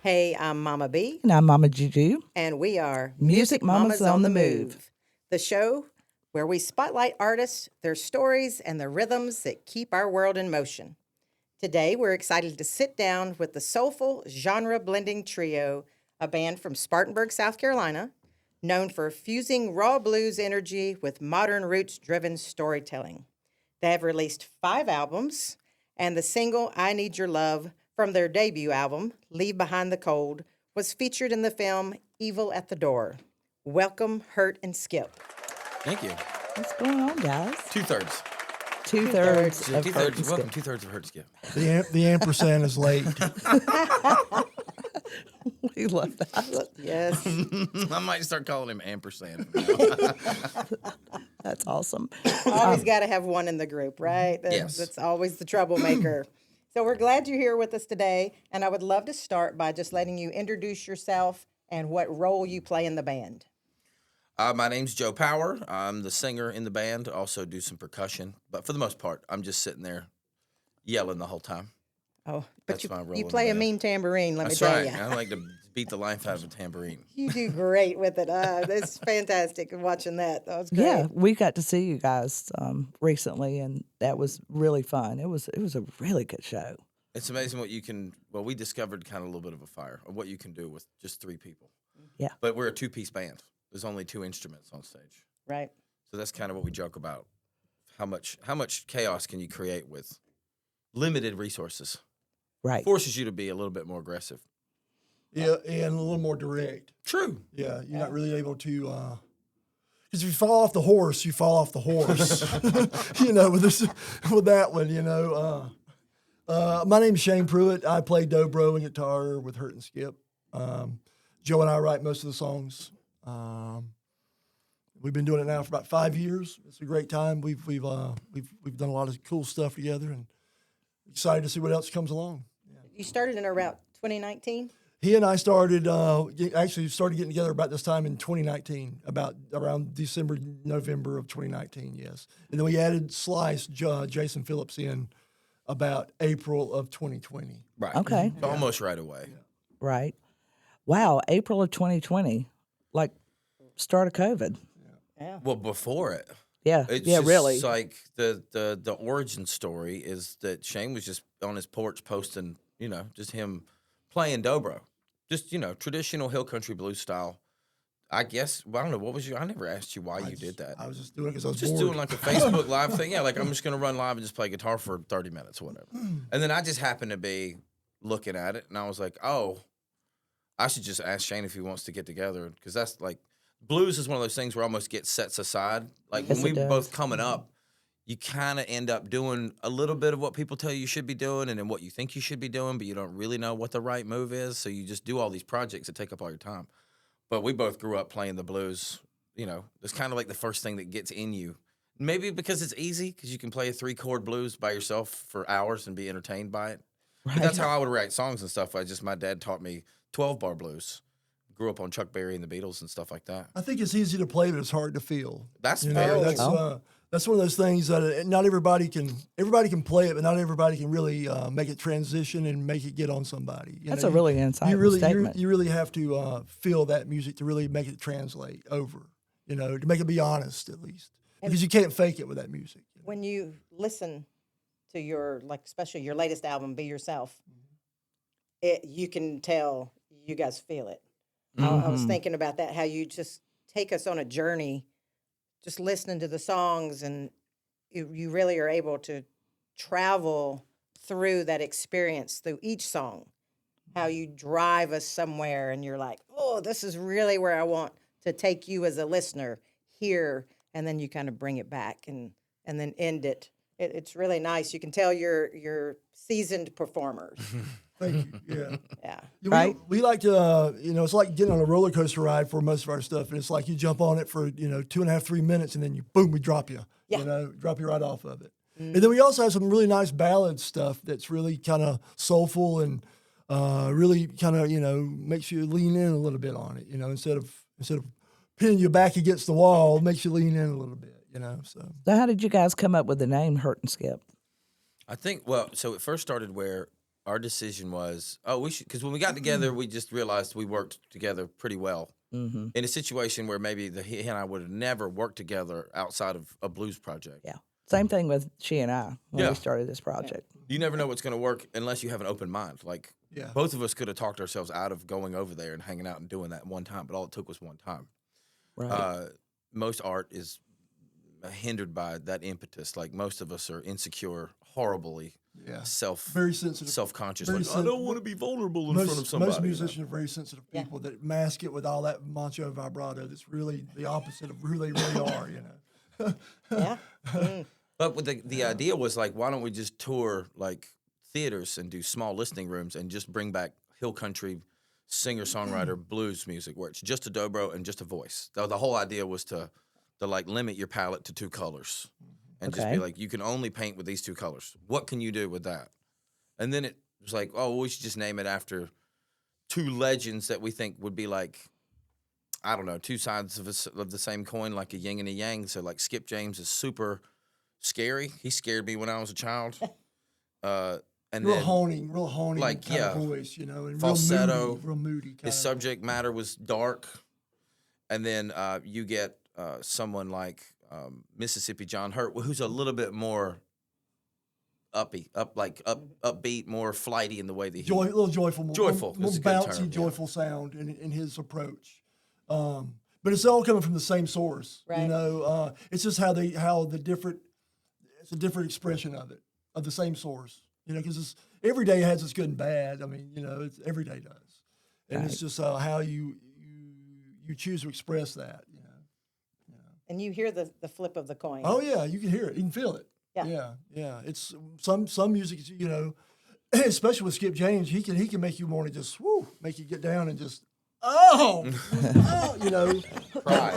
Hey, I'm Mama B, And I'm Mama Juju. and we are Music Mamas on the Move. the show where we spotlight artists, their stories, and the rhythms that keep our world in motion. Today, we're excited to sit down with the soulful genre blending trio, a band from Spartanburg, South Carolina, known for fusing raw blues energy with modern roots driven storytelling. They have released 5 albums, and the single I Need Your Love from their debut album, Leave Behind the Cold, was featured in the film Evil at the Door. Welcome, Hurt and Skip. Thank you. What's going on, guys? Two-thirds. Two-thirds Yeah, of Hurt and welcome, Skip. two-thirds of Hurt and Skip. The ampersand is late. We love that. Yes. I might start calling him Ampersand. That's awesome. Always got to have one in the group, right? Yes. That's always the troublemaker. So we're glad you're here with us today, and I would love to start by just letting you introduce yourself and what role you play in the band. My name's Joe Power. I'm the singer in the band. Also do some percussion, but for the most part, I'm just sitting there yelling the whole time. Oh, but That's my role you in play the a band. mean tambourine, let That's me tell right. you. I like to beat the life out of a tambourine. You do great with it. That's fantastic watching that. That was great. Yeah, we got to see you guys recently, and that was really fun. It was a really good show. It's amazing what you can. Well, we discovered kind of a little bit of a fire of what you can do with just 3 people. Yeah. But we're a 2-piece band. There's only 2 instruments on stage. Right. So that's kind of what we joke about. How much chaos can you create with limited resources? Right. Forces you to be a little bit more aggressive. Yeah, and a little more direct. True. Yeah, you're not really able to. Because if you fall off the horse, you fall off the horse. With that one, my name's Shane Pruitt. I play dobro and guitar with Hurt and Skip. Joe and I write most of the songs. We've been doing it now for about 5 years. It's a great time. We've done a lot of cool stuff together, and excited to see what else comes along. You started in around 2019? He and I started getting together about this time in 2019, about around December, November of 2019, yes. And then we added Slice, Jason Phillips in about April of 2020. Right. Okay. So almost right away. Right. Wow, April of 2020, like start of COVID. Yeah. Well, before it. Yeah, It's yeah, just really. like the origin story is that Shane was just on his porch posting, just him playing dobro. Just, traditional hill country blues style. I guess, I don't know, what was I never asked you why you did that. I was just doing it because I was Just bored. doing like a Facebook Live thing. Yeah, like I'm just going to run live and just play guitar for 30 minutes or whatever. And then I just happened to be looking at it, and I was like, oh, I should just ask Shane if he wants to get together. Because that's like, blues is one of those things where almost gets sets aside. Like Yes, when we it does. both coming up, you kind of end up doing a little bit of what people tell you should be doing and then what you think you should be doing, but you don't really know what the right move is. So you just do all these projects that take up all your time. But we both grew up playing the blues. It's kind of like the first thing that gets in you. Maybe because it's easy, because you can play a 3-chord blues by yourself for hours and be entertained by it. But Right. that's how I would write songs and stuff. My dad taught me 12-bar blues. Grew up on Chuck Berry and the Beatles and stuff like that. I think it's easy to play, but it's hard to feel. That's You fair. know, too. that's one of those things that not everybody can play it, but not everybody can really make it transition and make it get on somebody. That's a really insightful statement. You really have to feel that music to really make it translate over, to make it be honest at least. Because you can't fake it with that music. When you listen to your, especially your latest album, Be Yourself, you can tell you guys feel it. I was thinking about that, how you just take us on a journey, just listening to the songs, and you really are able to travel through that experience through each song, how you drive us somewhere, and you're like, oh, this is really where I want to take you as a listener here, and then you kind of bring it back and then end it. It's really nice. You can tell you're seasoned performers. Thank you. Yeah. Yeah. Yeah, Right. We like to, it's like getting on a roller coaster ride for most of our stuff. And it's like you jump on it for, 2.5, 3 minutes, and then we drop you, Yeah. drop you right off of it. And then we also have some really nice ballad stuff that's really kind of soulful and really kind of, makes you lean in a little bit on it, instead of pinning you back against the wall, makes you lean in a little bit, so. So how did you guys come up with the name Hurt and Skip? I think, so it first started where our decision was, we should, because when we got together, we just realized we worked together pretty well. Mm-hmm. In a situation where maybe he and I would have never worked together outside of a blues project. Yeah. Same thing with she and I when Yeah. we started this project. You never know what's going to work unless you have an open mind. Like, Yeah. both of us could have talked ourselves out of going over there and hanging out and doing that one time, but all it took was one time. Right. Most art is hindered by that impetus. Like, most of us are insecure, horribly Yeah. very sensitive, self-conscious. very Like, I sen- don't want to be vulnerable in front of somebody. Most musicians are very sensitive people that mask it with all that macho vibrato. That's really the opposite of who they really are. Yeah. Mm. But with the idea was like, why don't we just tour like theaters and do small listening rooms and just bring back hill country singer-songwriter blues music where it's just a dobro and just a voice. The whole idea was to like limit your palette to 2 colors and just be Okay. like, you can only paint with these 2 colors. What can you do with that? And then it was like, we should just name it after 2 legends that we think would be like, I don't know, 2 sides of the same coin, like a yin and a yang. So like Skip James is super scary. He scared me when I was a child. And real then honing like, kind yeah, of voice, and falsetto. real moody kind his of. subject matter was dark. And then you get someone like Mississippi John Hurt, who's a little bit more upbeat, more flighty in the way that he. A little joyful, Joyful more is a good bouncy, term, yeah. joyful sound in his approach. But it's all coming from the same source. Right. It's just it's a different expression of the same source. Because every day has its good and bad. I mean, it's every day does, and it's just how you choose to express that. And you hear the flip of the coin. Oh yeah, you can hear it, you can feel it. Yeah. Yeah. It's some music, especially with Skip James, he can make you want to just make you get down and just Cry.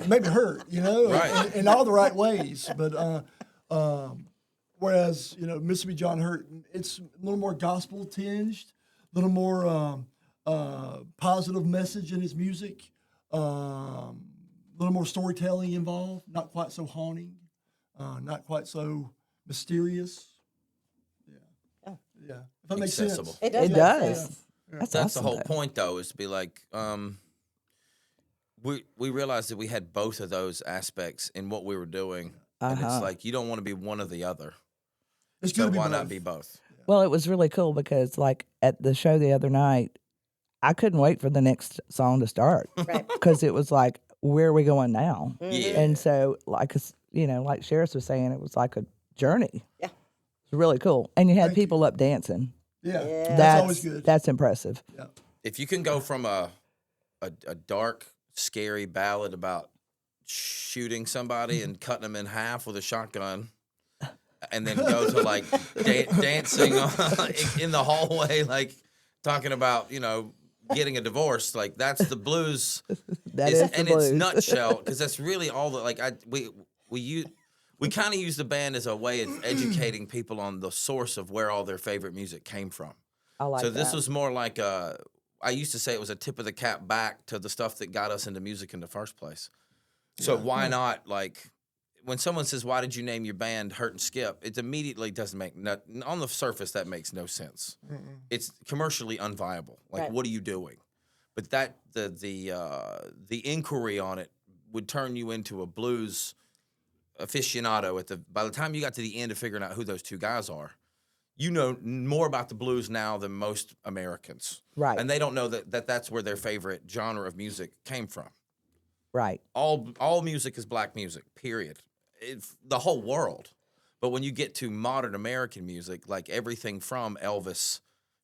make it hurt, Right. in all the right ways. But whereas Mississippi John Hurt, it's a little more gospel tinged, a little more positive message in his music, a little more storytelling involved, not quite so haunting, not quite so mysterious. Oh. Yeah. If that makes Accessible. sense. It does. It make does. sense. That's That's the awesome, whole though. point, though, is to be like, we realized that we had both of those aspects in what we were doing, and it's Uh-huh. like you don't want to be one or the other. It's So good to be why both. not be both? Well, it was really cool because, like, at the show the other night, I couldn't wait for the next song to start Right. because it was like, where are we going now? Yeah. And so, like, like Sheriff was saying, it was like a journey. Yeah. It's really cool. And you had Thank you. people up dancing. Yeah. Yeah. That's always good. That's impressive. Yeah. If you can go from a dark, scary ballad about shooting somebody and cutting them in half with a shotgun, and then go to like dancing in the hallway, like talking about getting a divorce, like that's the blues. That is the and blues. it's nutshell, because that's really all that. Like we kind of use the band as a way of educating people on the source of where all their favorite music came from. I like So that. this was more like I used to say it was a tip of the cap back to the stuff that got us into music in the first place. So why not, like, when someone says, why did you name your band Hurt and Skip? It immediately doesn't make, on the surface, that makes no sense. It's commercially unviable. Like, Right. what are you doing? But that, the inquiry on it would turn you into a blues aficionado by the time you got to the end of figuring out who those 2 guys are. You know more about the blues now than most Americans. Right. And they don't know that's where their favorite genre of music came from. Right. All music is black music, period. The whole world. But when you get to modern American music, like everything from Elvis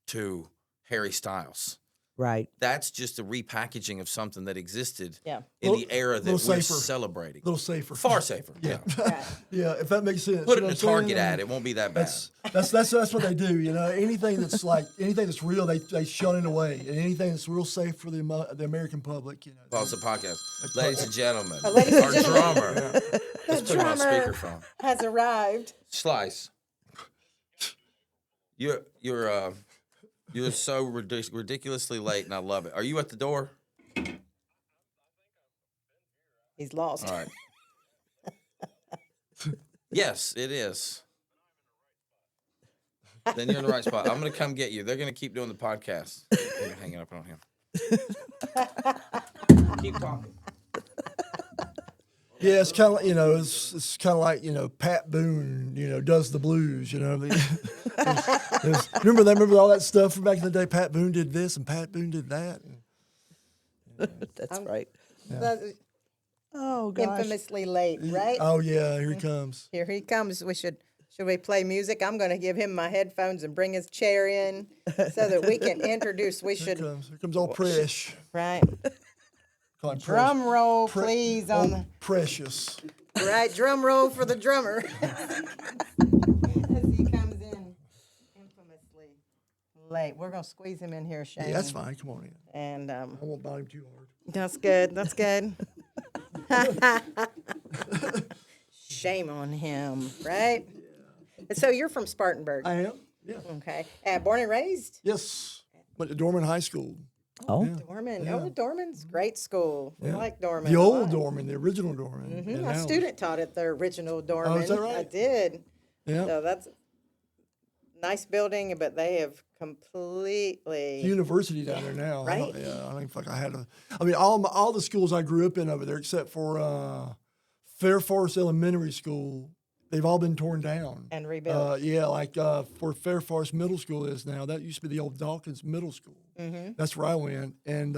to Harry Styles, Right. that's just a repackaging of something that existed Yeah. in the era that Little we're safer. celebrating. A little safer. Far safer. Yeah. Right. Yeah, if that makes sense. Put it You know in a what I'm saying? Target ad. It won't be that bad. That's what they do. Anything that's real, they shun it away, and anything that's real safe for the American public, Well, it's a podcast. Ladies and gentlemen, ladies and our gentlemen. drummer. Let's put him on drummer speakerphone. has arrived. Slice. You're so ridiculously late, and I love it. Are you at the door? He's lost. All right. Yes, it is. Then you're in the right spot. I'm gonna come get you. They're gonna keep doing the podcast. You're hanging up on him. Keep talking. Yeah, it's kind of it's kind of like Pat Boone does the blues. Remember all that stuff from back in the day. Pat Boone did this and Pat Boone did that. That's right. That's Oh gosh. infamously late, right? Oh yeah, here he comes. Here he comes. Should we play music? I'm going to give him my headphones and bring his chair in so that we can introduce. Here comes old Presh. Right. Call him Drum Presh. roll, please, on the Precious. right. Drum roll for the drummer as he comes in infamously late. We're going to squeeze him in here, Shane. Yeah, that's fine. Come on in. And I won't bite him too hard. that's good. That's good. Shame on him, right? So you're from Spartanburg, I am. Yeah. okay? Born and raised. Yes. Went to Dorman High School. Oh, Dorman. Oh, Dorman's great school. We like Dorman. The a old lot. Dorman, the original Dorman. And My now- student taught at the original Dorman. is that right? I did. Yeah. So that's a nice building, but they have completely. University down there now. Right? Yeah, I think like all the schools I grew up in over there, except for Fair Forest Elementary School, they've all been torn down And rebuilt. where Fair Forest Middle School is now. That used to be the old Dawkins Middle School. Mm-hmm. That's where I went, and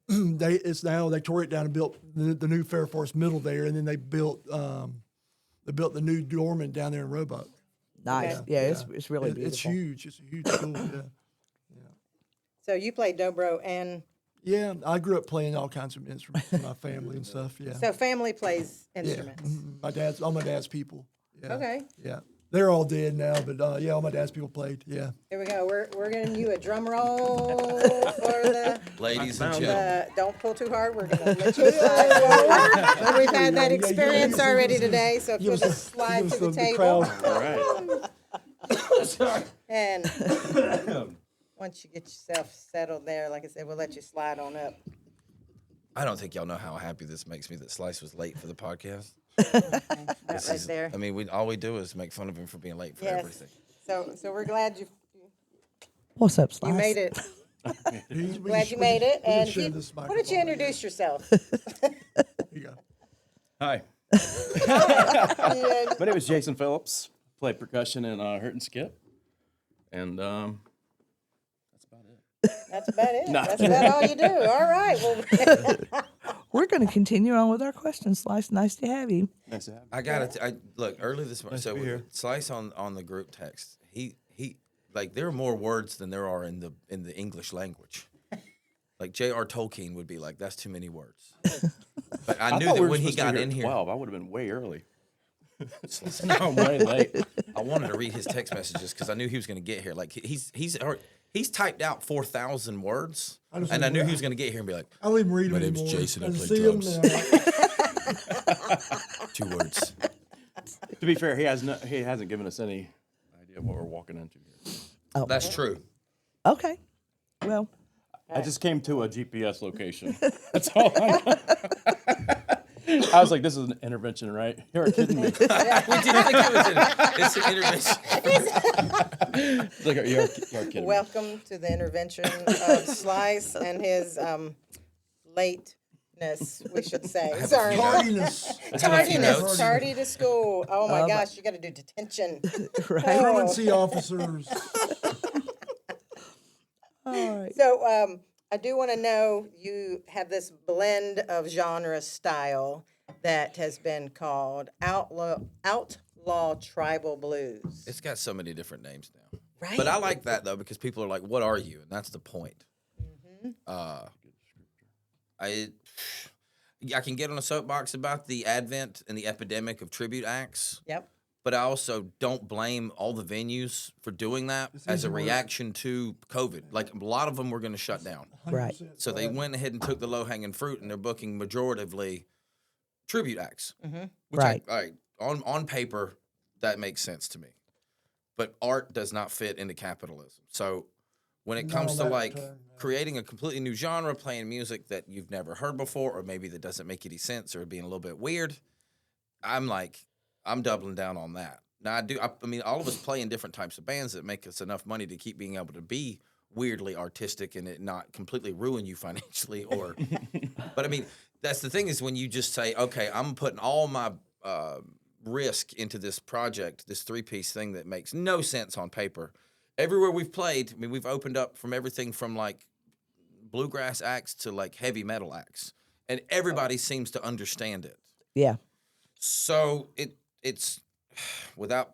they tore it down and built the new Fair Forest Middle there, and then they built the new Dorman down there in Roebuck. nice. Okay. Yeah, it's really beautiful. It's huge. It's a huge school. Yeah. So you played dobro, and Yeah, I grew up playing all kinds of instruments with my family and stuff. Yeah. so family plays Yeah. instruments. All my dad's people. Yeah. Okay. Yeah. They're all dead now, but all my dad's people played. Yeah. Here we go. We're giving you a drum roll for the. Ladies and gentlemen. Don't pull too hard. We're going to let you slide forward. But we've had that experience already today, so if you'll just slide to the table. All right. And once you get yourself settled there, like I said, we'll let you slide on up. I don't think y'all know how happy this makes me that Slice was late for the podcast. That right there. I mean, all we do is make fun of him for being late for Yes. everything. So we're glad you What's up, Slice? made it. Glad you made it. And why don't you introduce yourself? Here you go. Hi. Yeah. My name is Jason Phillips. Play percussion in Hurt and Skip. And that's about it. That's about it. No. That's about all you do. All right. Well, We're going to continue on with our questions, Slice. Nice to have you. Nice to have you. I gotta look early this morning. Nice So to be here. Slice on the group text. He like there are more words than there are in the English language. Like J.R. Tolkien would be like, that's too many words. But I knew thought that we were when he supposed to be got here in at here, 12. I would have been way early. No, I'm way late. I wanted to read his text messages because I knew he was going to get here. Like he's typed out 4,000 words, and I knew he was going to get here and be like, I don't even read them My name's anymore. Jason, I just play see 'em drums. now. 2 words. To be fair, he hasn't given us any idea of what we're walking into here. That's true. Okay. Well, I just came to a GPS location. That's all I know. I was like, this is an intervention, right? You're kidding me. We did think it was it's an intervention. It's like, you're kidding me. welcome to the intervention of Slice and his lateness, we should say. Sorry. Tardiness. Tardiness. Tardy to school. Oh my gosh, you got to do detention. right. Truancy officers. All right. So I do want to know, you have this blend of genre style that has been called outlaw tribal blues. It's got so many different names now. Right. But I like that though because people are like, "What are you?" And that's the point. I can get on a soapbox about the advent and the epidemic of tribute acts, Yep. but I also don't blame all the venues for doing that as a reaction to COVID. Like a lot of them were going to shut down, Right. so they went ahead and took the low hanging fruit, and they're booking majoritively tribute acts. Which Right. on paper, that makes sense to me. But art does not fit into capitalism. So when it comes to that like term, no. creating a completely new genre, playing music that you've never heard before, or maybe that doesn't make any sense or being a little bit weird, I'm doubling down on that. Now I mean, all of us play in different types of bands that make us enough money to keep being able to be weirdly artistic and it not completely ruin you financially. Or, but I mean, that's the thing is when you just say, okay, I'm putting all my risk into this project, this 3-piece thing that makes no sense on paper. Everywhere we've played, I mean, we've opened up from everything from like bluegrass acts to like heavy metal acts, and everybody seems to understand it. Yeah. So it's without,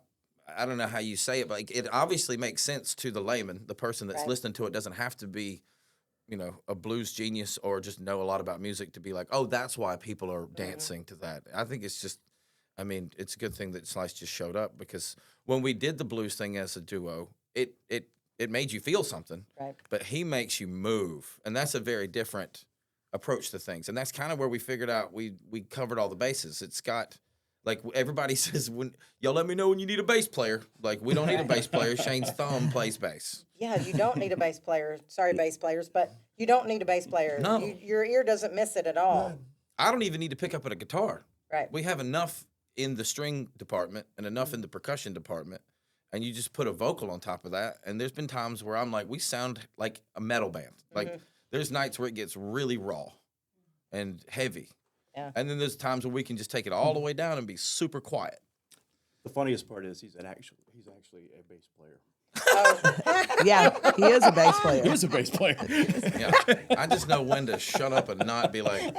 I don't know how you say it, but like it obviously makes sense to the layman, the person that's Right. listening to it doesn't have to be, you know, a blues genius or just know a lot about music to be like, oh, that's why people are dancing to that. I think it's just, I mean, it's a good thing that Slice just showed up, because when we did the blues thing as a duo, it made you feel something, Right. but he makes you move, and that's a very different approach to things, and that's kind of where we figured out we covered all the bases. It's got, like, everybody says, when y'all let me know when you need a bass player. Like, we don't need a bass player. Shane's thumb plays bass. Yeah, you don't need a bass player. Sorry, bass players, but you don't need a bass player. No. Your ear doesn't miss it at all. I don't even need to pick up at a guitar. Right. We have enough in the string department and enough in the percussion department, and you just put a vocal on top of that. And there's been times where I'm like, we sound like a metal band. Like, there's nights where it gets really raw and heavy. Yeah. And then there's times where we can just take it all the way down and be super quiet. The funniest part is he's actually a bass player. Yeah, he is a bass player. He is a bass player. Yeah. I just know when to shut up and not be like,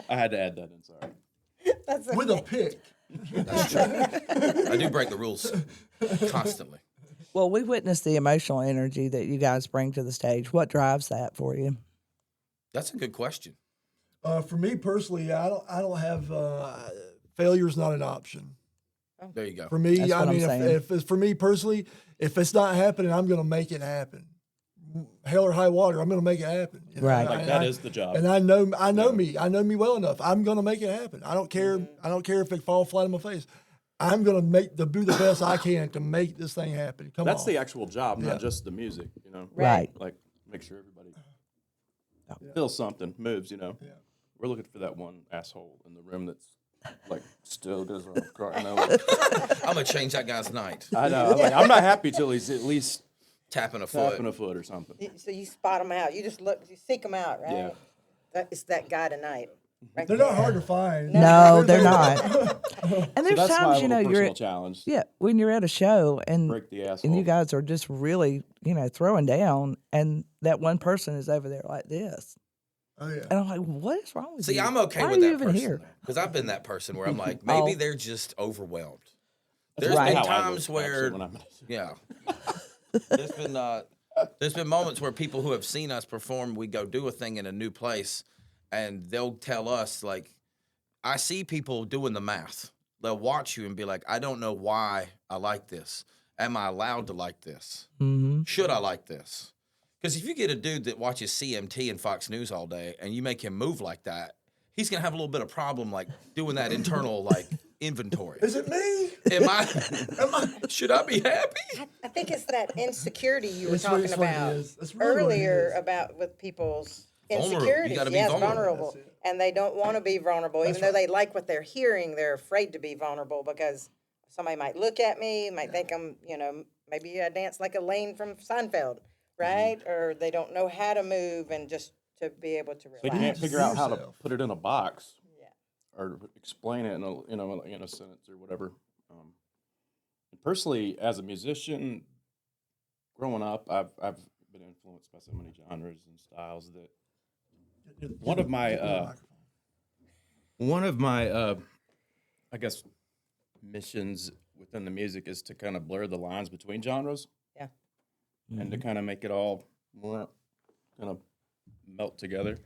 I had to add that in. Sorry. That's With a pick. that's true. I do break the rules constantly. Well, we witnessed the emotional energy that you guys bring to the stage. What drives that for you? That's a good question. For me personally, I don't have failure's not an option. There you go. For me, That's I what I'm mean, saying. if it's for me personally, if it's not happening, I'm going to make it happen. Hell or high water, I'm going to make it happen. You know? Right. Like, that is the job. And I know me. I know me well enough. I'm going to make it happen. I don't care. I don't care if it falls flat on my face. I'm going to do the best I can to make this thing happen. Come That's on. the actual job, Yeah. not just the music. You know, Right. Like make sure everybody feels something, moves. You know, we're looking for that one asshole in the room that's like still does what I'm crying out. I'm going to change that guy's night. I know. I'm, like, I'm not happy till he's at least Tapping a foot. tapping a foot or something. So you spot them out. You just look, you seek them out, right? Yeah. It's that guy tonight. Right They're not hard to find. No, they're not. And there's So that's my times, you know, little you're personal challenge. yeah, when you're at a show and Break the asshole. and you guys are just really, you know, throwing down, and that one person is over there like this, Oh yeah. and I'm like, what is wrong with you? See, I'm okay Why with are you that even person. here? Because I've been that person where I'm like, maybe Oh. they're just overwhelmed. That's There's Right. been how I times look, where, actually, when I'm- yeah. There's been moments where people who have seen us perform, we go do a thing in a new place, and they'll tell us, like, I see people doing the math. They'll watch you and be like, I don't know why I like this. Am I allowed to like this? Mm-hmm. Should I like this? Because if you get a dude that watches CMT and Fox News all day and you make him move like that, he's going to have a little bit of problem, like, doing that internal, like, inventory. Is it me? Should I be happy? I think it's that insecurity you were It's what- talking it's what it about is. That's really what it earlier is. about with people's Vulnerable. You insecurities. gotta be Yes, vulnerable. vulnerable. That's it. And they don't want to be vulnerable, even though they like what they're hearing. They're afraid to be vulnerable because somebody might look at me, might think I'm, you know, maybe I dance like Elaine from Seinfeld, right? Or they don't know how to move and just to be able to They relax. can't figure out how to yourself. put it in a box. Yeah. Or explain it in a in a sentence or whatever. Personally, as a musician, growing up, I've been influenced by so many genres and styles that one of my I guess missions within the music is to kind of blur the lines between genres. Yeah. And to kind of make it all kind of melt together.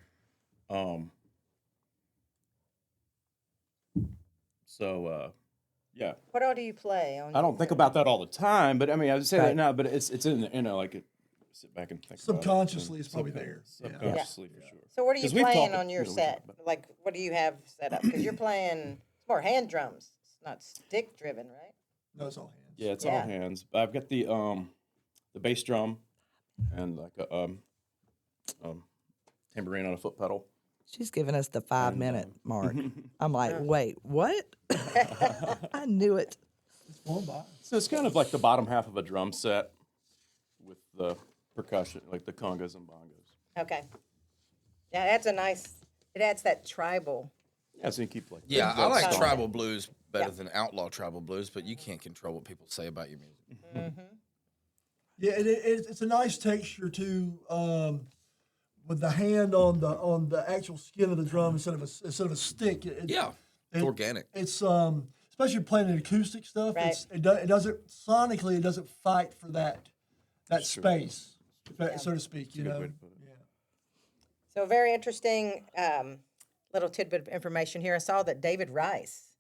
Yeah. What all do you play on? I don't think about that all the time, but I mean, I would say Right. that now, but it's in, you know, like sit back and think Subconsciously, about it. it's probably there. Yeah. Subconsciously, for sure. So what are you 'Cause we've playing talked- on your you know, we set? talked about it. Like, what do you have set up? Because you're playing, it's more hand drums. It's not stick driven, right? No, it's all hands. Yeah, it's Yeah. all hands. I've got the bass drum and like a tambourine on a foot pedal. She's giving us the 5-minute mark. I'm like, wait, what? I knew it. So it's kind of like the bottom half of a drum set with the percussion, like the congas and bongos. Okay. Yeah, that's a nice. It adds that tribal. Yeah, so you keep like. Yeah, I that like style. tribal blues better Yeah. than outlaw tribal blues, but you can't control what people say about your music. Yeah, it's a nice texture too, with the hand on the actual skin of the drum instead of a stick. Yeah, it's organic. It's especially playing acoustic stuff. Right. It doesn't sonically. It doesn't fight for that space, so to speak. You know. So very interesting little tidbit of information here. I saw that David Rice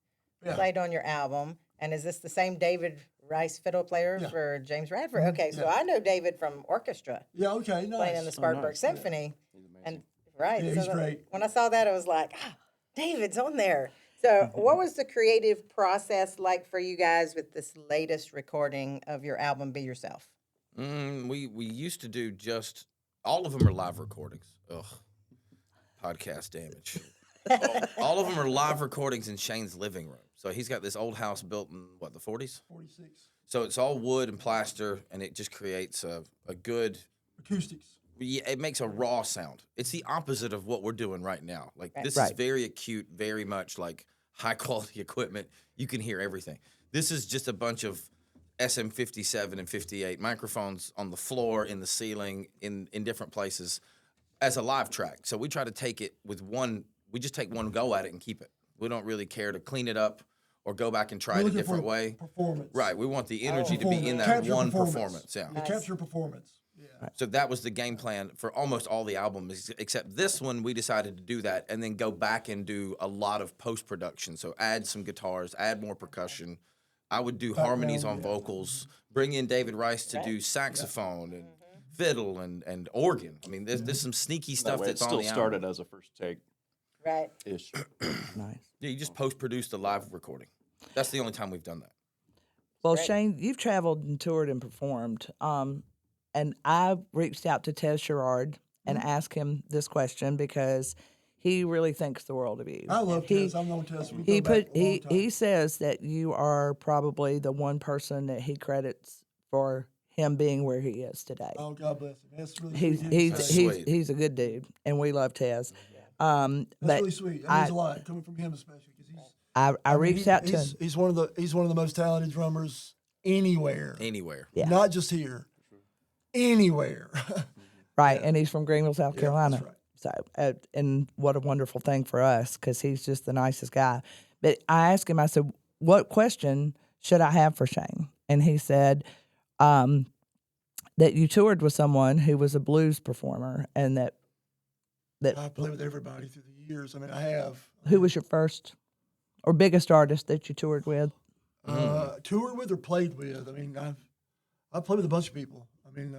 played on your album, and is this the same David Rice fiddle player for James Radford? Okay, so I know David from orchestra. Yeah. Okay. Nice. Playing in the Spartanburg Symphony. And right. Yeah, so he's great. When I saw that, I was like, David's on there. So what was the creative process like for you guys with this latest recording of your album, Be Yourself? We used to do just all of them are live recordings. Ugh, podcast damage. all of them are live recordings in Shane's living room. So he's got this old house built in what, the 40s? 46 So it's all wood and plaster, and it just creates a good. acoustics. Yeah, it makes a raw sound. It's the opposite of what we're doing right now. Like this is Right. very acute, very much like high quality equipment. You can hear everything. This is just a bunch of SM57 and 58 microphones on the floor, in the ceiling, in different places as a live track. So we try to take it with one. We just take one go at it and keep it. We don't really care to clean it up or go back and try We're it a looking different for way. Performance. Right. We want the energy to be in that Capture one performance. Yeah. You capture performance. Yeah. So that was the game plan for almost all the albums, except this one. We decided to do that and then go back and do a lot of post production. So add some guitars, add more percussion. I would do harmonies on vocals. Bring in David Rice to do saxophone and fiddle and organ. I mean, there's some sneaky That stuff way that's it on still the started album. as a first take Right. ish. Nice. Yeah, you just post produce the live recording. That's the only time we've done that. Well, Great. Shane, you've traveled and toured and performed. And I reached out to Tez Sherrard and asked him this question because he really thinks the world of you. I love He- Tess. I've known Tess. We've He gone back put a long he time. he says that you are probably the one person that he credits for him being where he is today. Oh, God bless him. That's really He's sweet. he's That's he's sweet. he's a good dude, and we love Tez. That's But really sweet. That means a lot coming from him, especially because I reached out to him. he's one of the most talented drummers anywhere. Anywhere. Yeah. Not just here. Anywhere. Right, and he's from Greenville, South Carolina. that's right. So, and what a wonderful thing for us because he's just the nicest guy. But I asked him, I said, "What question should I have for Shane?" And he said, that you toured with someone who was a blues performer, and that I play with everybody through the years. I mean, I have. who was your first or biggest artist that you toured with? Toured with or played with. I mean, I've played with a bunch of people. I mean,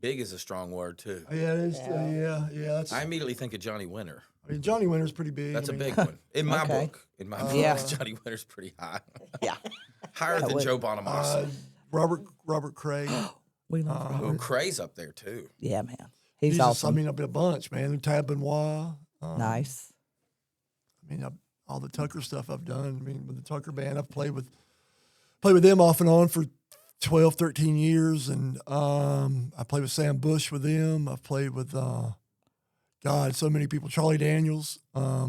Big is a strong word too. yeah, it is. Yeah. That's. I immediately think of Johnny Winter. I mean, Johnny Winter's pretty big. That's I a mean, big one in my Okay. book. In my book, Yeah. Johnny Winter's pretty high. Yeah, Higher than would- Joe Bonamassa. Robert Craig. we love Oh, Robert. Cray's up there too. Yeah, man, he's Jesus, awesome. I mean, I've been a bunch, man. Tab Benoit. Nice. I mean, all the Tucker stuff I've done. I mean, with the Tucker band, I've played with them off and on for 12, 13 years. And I played with Sam Bush with them. I've played with, God, so many people. Charlie Daniels. I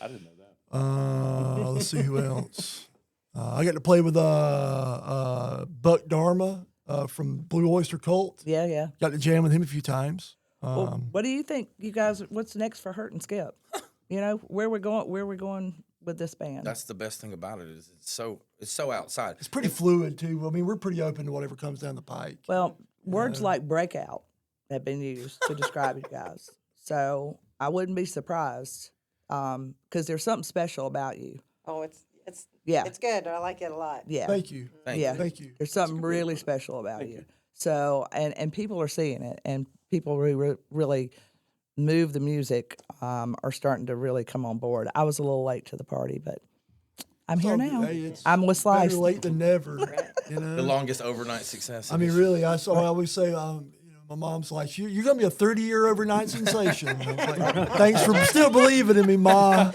didn't know that. Let's see who else. I got to play with Buck Dharma from Blue Oyster Cult. Yeah. Got to jam with him a few times. Well, what do you think, you guys? What's next for Hurt and Skip? You know where we're going with this band. That's the best thing about it is it's so outside. It's pretty fluid, too. I mean, we're pretty open to whatever comes down the pike. Well, words like breakout have been used to describe you guys. So I wouldn't be surprised because there's something special about you. Oh, it's Yeah. it's good. I like it a lot. Yeah. Thank you. Thank Yeah. you. Thank you. There's something really special about you. So, and people are seeing it, and people really move the music are starting to really come on board. I was a little late to the party, but I'm here Oh, now. hey, it's I'm with Slice. Better late than never. You The know. longest overnight success. I mean, really, I always say, you know, My mom's like, you're going to be a 30-year overnight sensation. I was like, thanks for still believing in me, Ma.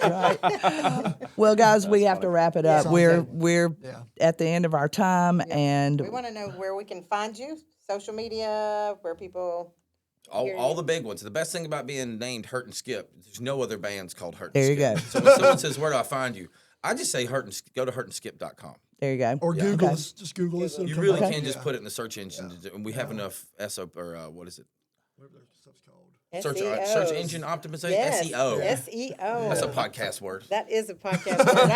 Well, guys, we have to wrap it up. Yeah. We're at the end of our time, and We want to know where we can find you, social media, where people. All the big ones. The best thing about being named Hurt and Skip, there's no other bands called Hurt There and you Skip. So when someone says, where do I find you? I just say go to hurtandskip.com. there you go. Or Google us. Just Google us. You really can just put it in the search engine, and we have enough SEO, or what is it? Whatever that stuff's called. Search engine optimization, Yes. SEO. SEO. That's a podcast word. That is a podcast word.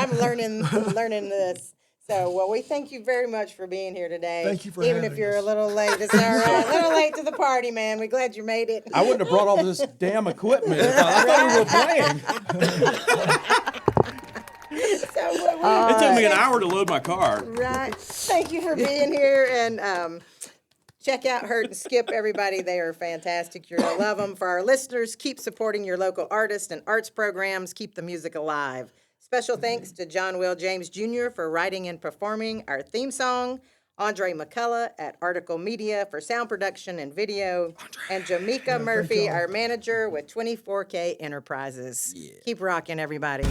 I'm learning this. So, well, we thank you very much for being here today. Thank you for Even having if you're us. a little late, it's all right. A little late to the party, man. We're glad you made it. I wouldn't have brought all this damn equipment. I thought we were playing. So, what It took me an hour to load my car. right. Thank you for being here, and check out Hurt and Skip, everybody. They are fantastic. You're gonna love them. For our listeners, keep supporting your local artists and arts programs. Keep the music alive. Special thanks to John Will James Jr. for writing and performing our theme song, Andre McCullough at Article Media for sound production and video, and Jamaica Murphy, our manager with 24K Enterprises. Keep rocking, everybody.